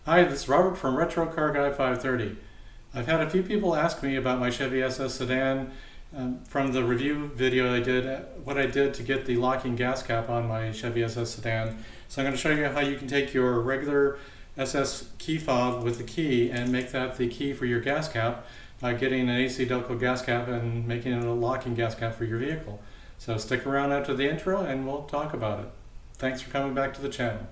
Hi, this is Robert from Retro Car Guy 530. I've had a few people ask me about my Chevy SS Sedan from the review video I did, what I did to get the locking gas cap on my Chevy SS Sedan. So I'm going to show you how you can take your regular SS key fob with the key and make that the key for your gas cap by getting an ACDelco gas cap and making it a locking gas cap for your vehicle. So stick around after the intro and we'll talk about it. Thanks for coming back to the channel.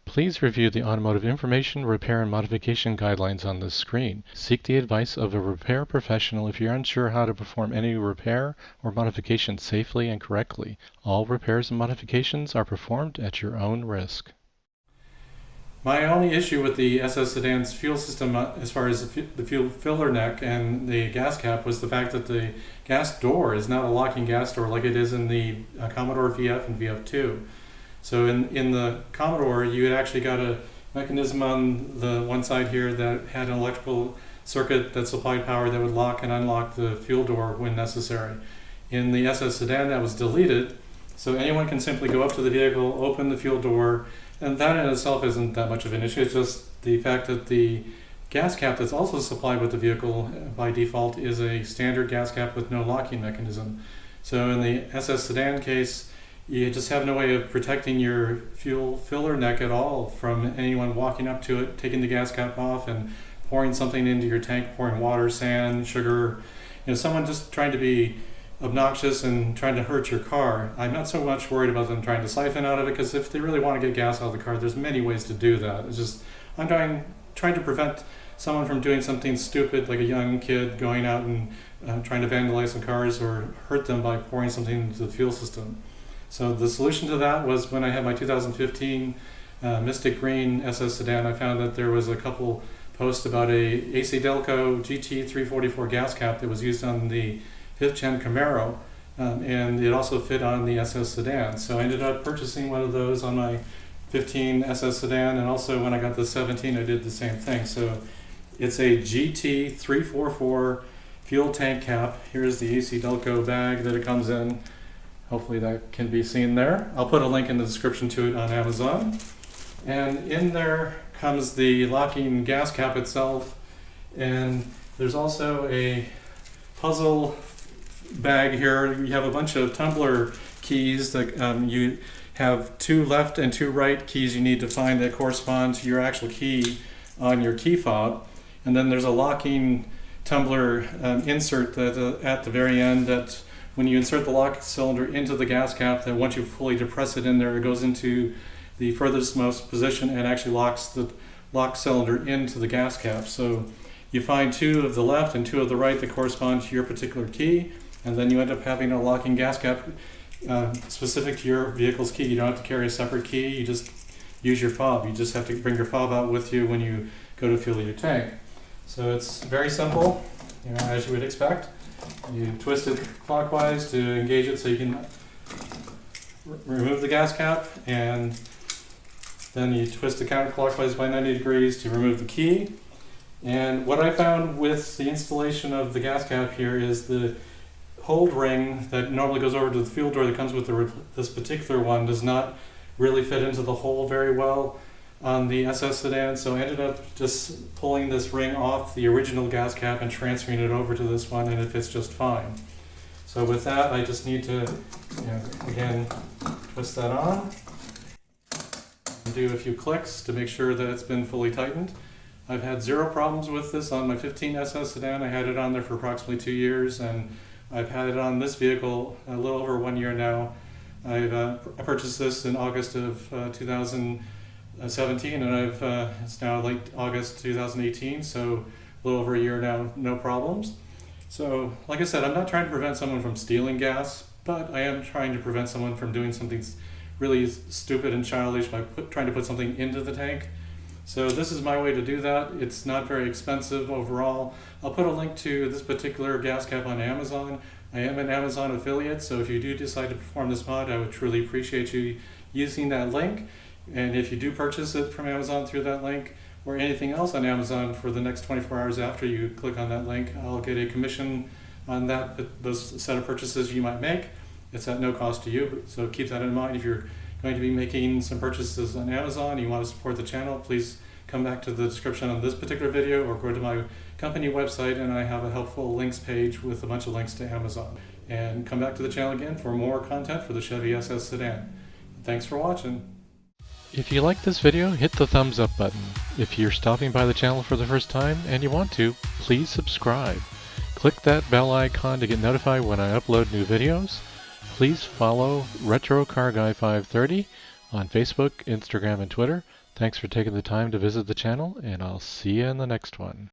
Please review the automotive information, repair, and modification guidelines on this screen. Seek the advice of a repair professional if you're unsure how to perform any repair or modification safely and correctly. All repairs and modifications are performed at your own risk. My only issue with the SS Sedan's fuel system as far as the fuel filler neck and the gas cap was the fact that the gas door is not a locking gas door like it is in the Commodore VF and VF2. So in the Commodore, you had actually got a mechanism on the one side here that had an electrical circuit that supplied power that would lock and unlock the fuel door when necessary. In the SS Sedan, that was deleted, so anyone can simply go up to the vehicle, open the fuel door, and that in itself isn't that much of an issue. It's just the fact that the gas cap that's also supplied with the vehicle by default is a standard gas cap with no locking mechanism. So in the SS Sedan case, you just have no way of protecting your fuel filler neck at all from anyone walking up to it, taking the gas cap off and pouring something into your tank, pouring water, sand, sugar, someone just trying to be obnoxious and trying to hurt your car. I'm not so much worried about them trying to siphon out of it, because if they really want to get gas out of the car, there's many ways to do that. It's just, I'm trying to prevent someone from doing something stupid, like a young kid going out and trying to vandalize some cars or hurt them by pouring something into the fuel system. So the solution to that was when I had my 2015 Mystic Green SS Sedan, I found that there was a couple posts about a ACDelco GT344 gas cap that was used on the 5th Gen Camaro, and it also fit on the SS Sedan. So I ended up purchasing one of those on my 15 SS Sedan, and also when I got the 17 I did the same thing. So it's a GT344 fuel tank cap. Here's the ACDelco bag that it comes in. Hopefully that can be seen there. I'll put a link in the description to it on Amazon. And in there comes the locking gas cap itself. And there's also a puzzle bag here. You have a bunch of tumbler keys that you have 2 left and 2 right keys you need to find that correspond to your actual key on your key fob. And then there's a locking tumbler insert that at the very end that when you insert the lock cylinder into the gas cap, that once you fully depress it in there, it goes into the furthest most position and actually locks the lock cylinder into the gas cap. So you find 2 of the left and 2 of the right that correspond to your particular key, and then you end up having a locking gas cap specific to your vehicle's key. You don't have to carry a separate key, you just use your fob. You just have to bring your fob out with you when you go to fuel your tank. So it's very simple, as you would expect. You twist it clockwise to engage it so you can remove the gas cap, and then you twist it counterclockwise by 90 degrees to remove the key. And what I found with the installation of the gas cap here is the hold ring that normally goes over to the fuel door that comes with this particular one does not really fit into the hole very well on the SS Sedan, so I ended up just pulling this ring off the original gas cap and transferring it over to this one, and it fits just fine. So with that, I just need to, again, twist that on and do a few clicks to make sure that it's been fully tightened. I've had 0 problems with this on my 15 SS Sedan. I had it on there for approximately 2 years, and I've had it on this vehicle a little over 1 year now. I purchased this in August of 2017, and it's now late August 2018, so a little over a year now, no problems. So like I said, I'm not trying to prevent someone from stealing gas, but I am trying to prevent someone from doing something really stupid and childish by trying to put something into the tank. So this is my way to do that. It's not very expensive overall. I'll put a link to this particular gas cap on Amazon. I am an Amazon affiliate, so if you do decide to perform this mod, I would truly appreciate you using that link. And if you do purchase it from Amazon through that link, or anything else on Amazon for the next 24 hours after you click on that link, I'll get a commission on those set of purchases you might make. It's at no cost to you, so keep that in mind. If you're going to be making some purchases on Amazon and you want to support the channel, please come back to the description on this particular video or go to my company website, and I have a helpful links page with a bunch of links to Amazon. And come back to the channel again for more content for the Chevy SS Sedan. Thanks for watching. If you like this video, hit the thumbs up button. If you're stopping by the channel for the first time and you want to, please subscribe. Click that bell icon to get notified when I upload new videos. Please follow Retro Car Guy 530 on Facebook, Instagram, and Twitter. Thanks for taking the time to visit the channel, and I'll see you in the next one.